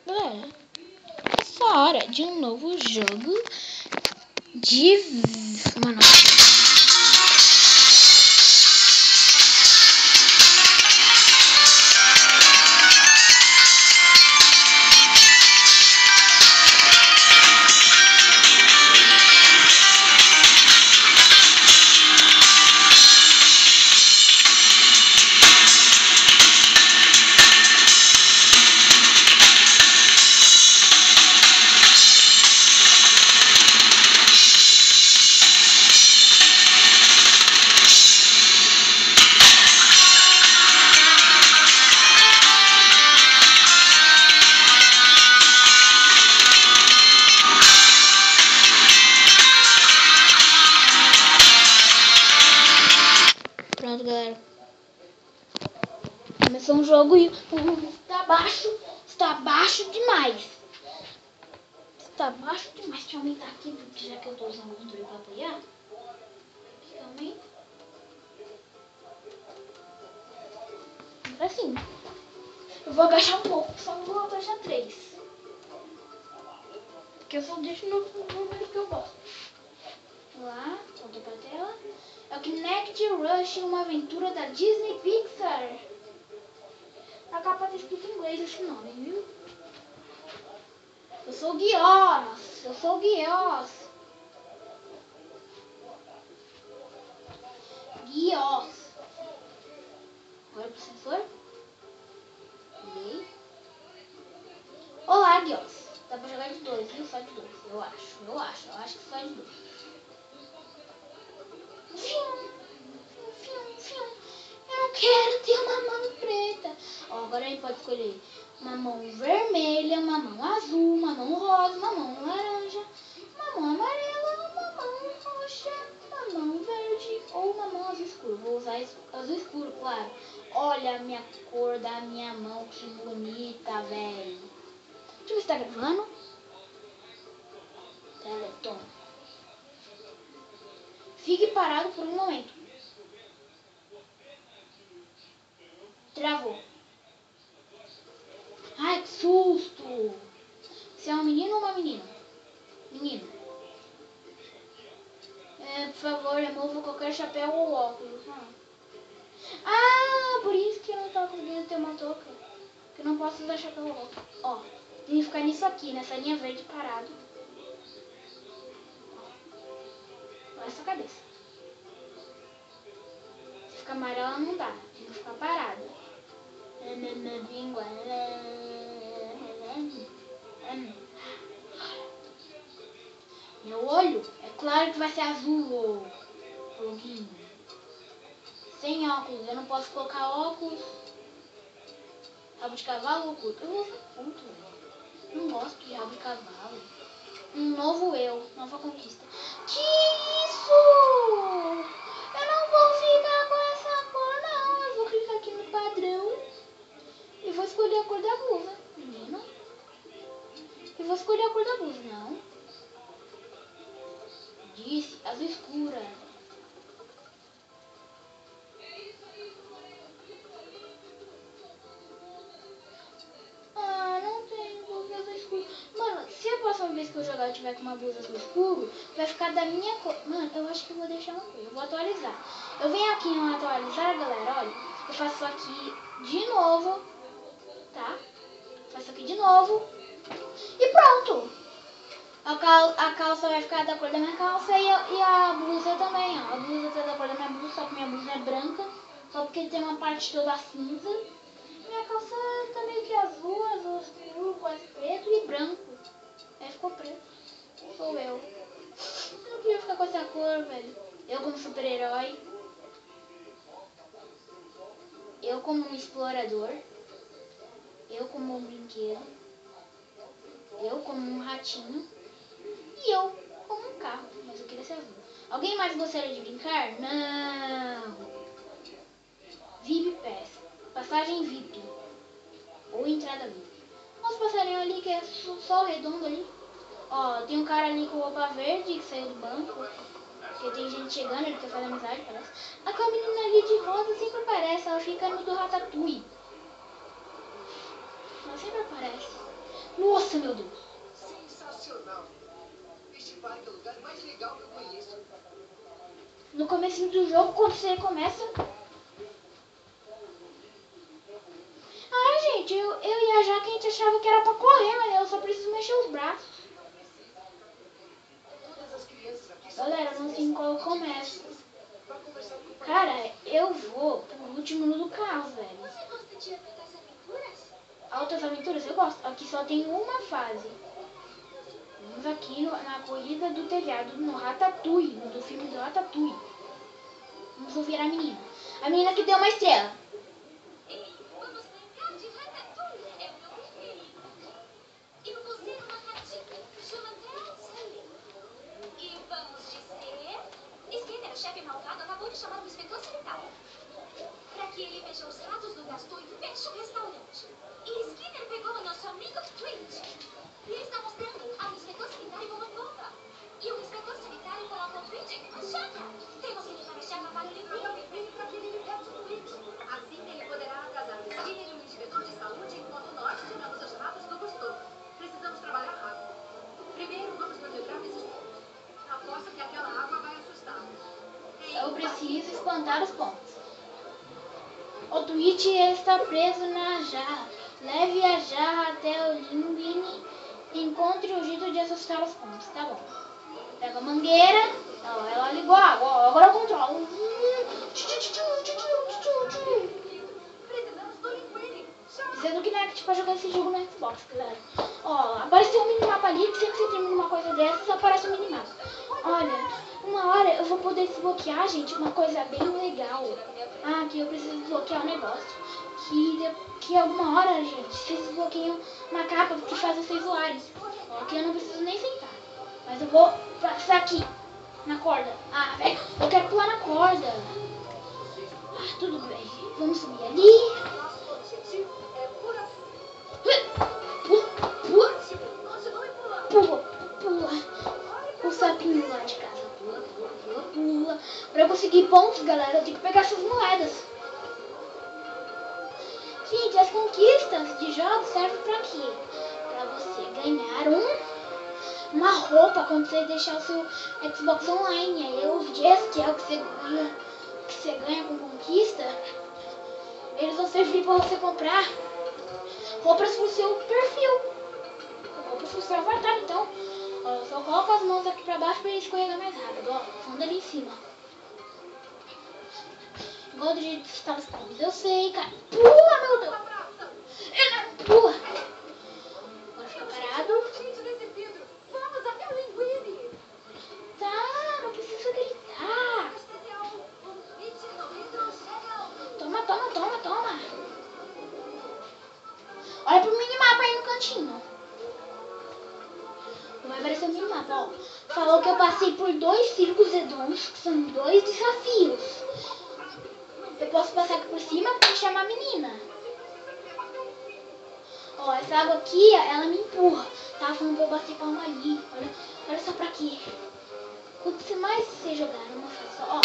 Galera, essa hora de um novo jogo de... Mano... Pronto, galera. Começou um jogo e está baixo demais. Está baixo demais. Deixa eu aumentar aqui, porque já que eu tô usando o controle para apoiar. Aumenta. Assim. Eu vou agachar um pouco, só vou agachar 3. Porque eu só deixo no número que eu gosto. Lá, volta pra tela. É o Kinect Rush, uma aventura da Disney Pixar. A capa tá escrito em inglês esse nome, viu? Eu sou o Guios. Eu sou o Guios. Guios. Agora pro sensor. Olá, Guios. Dá pra jogar de 2, viu? Só de 2. Eu acho que só de 2. Eu quero ter uma mão preta. Ó, agora ele pode escolher uma mão vermelha, uma mão azul, uma mão rosa, uma mão laranja, uma mão amarela, uma mão roxa, uma mão verde ou uma mão azul escuro. Vou usar azul escuro, claro. Olha a minha cor da minha mão, que bonita, velho. Deixa eu ver se tá gravando. Teleton. Fique parado por um momento. Travou. Ai, que susto! Você é um menino ou uma menina? Menino. Por favor, remova qualquer chapéu ou óculos. Ah, por isso que eu não tava conseguindo ter uma touca. Que eu não posso usar chapéu ou óculos. Ó, tem que ficar nisso aqui, nessa linha verde parado. Olha essa cabeça. Se ficar amarela não dá. Tem que ficar parado. Meu olho, é claro que vai ser azul, foguinho. Sem óculos, eu não posso colocar óculos. Rabo de cavalo ou curto? Eu vou usar curto, velho. Não gosto de rabo de cavalo. Um novo eu, nova conquista. Que isso? Eu não vou ficar com essa cor, não. Eu vou clicar aqui no padrão. E vou escolher a cor da blusa. Menino. E vou escolher a cor da blusa, não. Disse, azul escura. Ah, não tem blusa azul escuro. Mano, se a próxima vez que eu jogar eu tiver com uma blusa azul escuro, vai ficar da minha cor. Mano, eu acho que eu vou deixar uma coisa. Eu vou atualizar. Eu venho aqui em atualizar, galera, olha. Eu faço isso aqui de novo. Tá? Faço aqui de novo. E pronto. A calça vai ficar da cor da minha calça e a blusa também, ó. A blusa tá da cor da minha blusa, só que minha blusa é branca. Só porque tem uma parte toda cinza. Minha calça tá meio que azul, azul escuro, quase preto e branco. Aí ficou preto. Sou eu. Eu não queria ficar com essa cor, velho. Eu como super-herói. Eu como um explorador. Eu como um brinquedo. Eu como um ratinho. E eu como um carro. Mas eu queria ser azul. Alguém mais gostaria de brincar? Não. VIP Pass. Passagem VIP. Ou entrada VIP. Olha os passarinhos ali que é só redondo ali. Ó, tem um cara ali com roupa verde que saiu do banco. Porque tem gente chegando, ele quer fazer amizade, parece. Aquela menina ali de rosa sempre aparece. Ela fica no do Ratatouille. Ela sempre aparece. Nossa, meu Deus. Sensacional. Este parque é o lugar mais legal que eu conheço. No começo do jogo, quando você começa... Ai, gente, eu e a Jaque, a gente achava que era pra correr, mas eu só preciso mexer os braços. Todas as crianças aqui são Galera, não sei qual eu começo. pra conversar com o pai. Cara, eu vou por último no carro, velho. Você gosta de Altas Aventuras? Altas Aventuras, eu gosto. Aqui só tem uma fase. Vamos aqui na corrida do telhado, no Ratatouille, do filme do Ratatouille. Vamos ouvir a menina. A menina que deu uma estrela. Ei, vamos brincar de Ratatouille. É meu preferido. Eu vou ser uma ratinha. Chama Sally. E vamos dizer... Skinner, o chefe malvado, acabou de chamar o inspetor sanitário. Pra que ele veja os ratos do Gaston e feche o restaurante. E Skinner pegou o nosso amigo Tweet. E ele está mostrando ao inspetor sanitário uma bomba. E o inspetor sanitário coloca o Tweet em uma chave. Temos que levar a chave para o limite para que ele liberte o Tweet. Assim ele poderá atrasar o Skinner e o inspetor de saúde enquanto nós tiramos os ratos do Gusto. Precisamos trabalhar rápido. Primeiro vamos nos livrar desses pontos. Aposto que aquela água vai assustar. Eu preciso espantar os pontos. O Tweet está preso na jarra. Leve a jarra até o Linguini e encontre o jeito de assustar os pontos. Tá bom. Pega a mangueira. Ó, ela ligou a água. Agora eu controlo. Precisamos do Linguini. Dizendo que não é pra jogar esse jogo no Xbox, galera. Ó, apareceu um minimapa ali, que sempre que você termina uma coisa dessas, aparece um minimapa. Olha, uma hora eu vou poder desbloquear, gente, uma coisa bem legal. Ah, que eu preciso desbloquear um negócio. Que alguma hora, gente, vocês desbloqueiam uma capa que faz vocês voarem. Ó, que eu não preciso nem sentar. Mas eu vou passar aqui, na corda. Ah, velho, eu quero pular na corda. Ah, tudo bem. Vamos subir ali. Nosso objetivo é por aqui. Pula, Continue pulando. pula, pula. O sapinho lá de casa. Pula, pula, pula, pula. Pra eu conseguir pontos, galera, eu tenho que pegar essas moedas. Gente, as conquistas de jogos servem pra quê? Pra você ganhar uma roupa quando você deixar o seu Xbox Online. Aí os dias que é o que você ganha com conquista, eles vão servir pra você comprar roupas pro seu perfil. Roupas pro seu avatar, então. Ó, eu só coloco as mãos aqui pra baixo pra ele escorregar mais rápido. Ó, anda ali em cima. Igual do jeito que você tá nos pontos. Eu sei, cara. Pula, meu Deus. Pula. Agora fica parado. Gente desse vidro. Vamos até o Linguini. Tá, não precisa gritar. Toma, toma, toma, toma. Olha pro minimapa aí no cantinho. Vai aparecer o minimapa, ó. Falou que eu passei por 2 círculos redondos, que são 2 desafios. Eu posso passar aqui por cima e chamar a menina. Ó, essa água aqui, ela me empurra. Tava falando pra eu bater palma ali. Olha só pra quê. Quanto mais você jogar numa fase só, ó.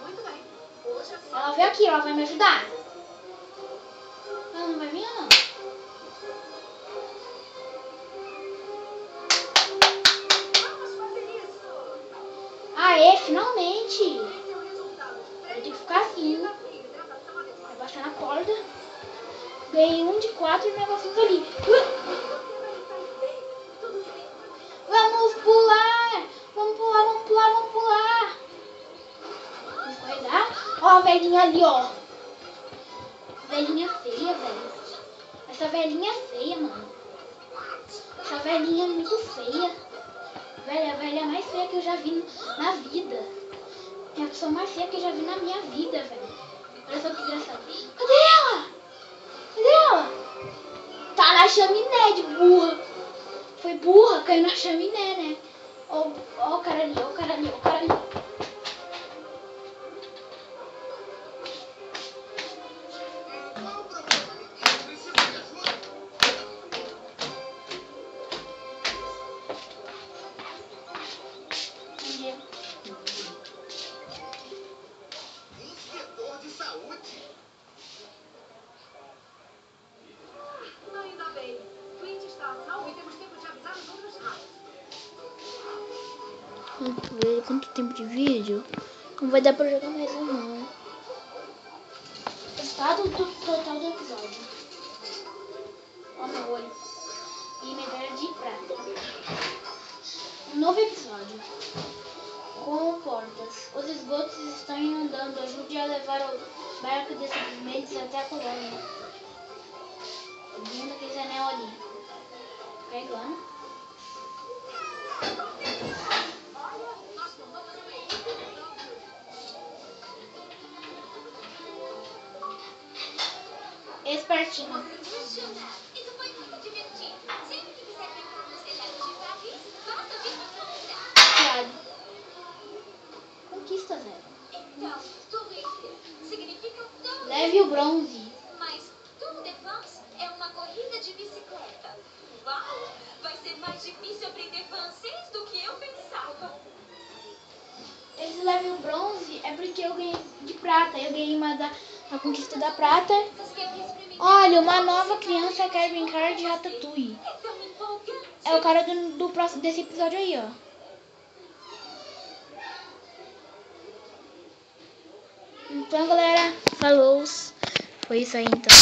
Muito bem. Hoje assim. Ela veio aqui, ela vai me ajudar. Ela não vai vir, não. Vamos fazer isso. Aê, finalmente. Esse é o resultado. Eu tenho que ficar assim. Vai baixar na corda. Ganhei 1 de 4 negocinhos ali. Vamos pular. Vamos pular, vamos pular, vamos pular. Vamos escorregar. Ó a velhinha ali, ó. Velhinha feia, velho. Essa velhinha é feia, mano. Essa velhinha é muito feia. Velha, a velha mais feia que eu já vi na vida. É a pessoa mais feia que eu já vi na minha vida, velho. Olha só que engraçado. Cadê ela? Cadê ela? Tá na chaminé de burra. Foi burra, caiu na chaminé, né? Ó o cara ali, ó o cara ali, ó o cara ali. Qual o problema, menino? Precisa de ajuda? Entendi. Inspetor de saúde. Ainda bem. Tweet está salvo e Vamos ver quanto tempo de vídeo. Não vai dar pra jogar mais um, não. Resultado do total do episódio. Ó meu olho. E medalha de prata. Um novo episódio. Com portas. Os esgotos estão inundando. Ajude a levar o barco desses meios até a colônia. Vendo aquele anel ali. Pegando. Espertinho. Funciona. Isso foi muito divertido. Sempre que quiser brincar nos telhados de Paris, basta vir pra conta. Piado. Conquista zero. Então, Tour Eiffel significa torre. Leve o bronze. Mas Tour de France é uma corrida de bicicleta. Uau! Vai ser mais difícil aprender francês do que eu pensava. Esse leve o bronze é porque eu ganhei de prata. Eu ganhei a conquista da prata. Vocês querem experimentar? Olha, uma nova criança quer brincar de Ratatouille. É tão empolgante. É o cara do próximo desse episódio aí, ó. Então, galera, falou. Foi isso aí, então.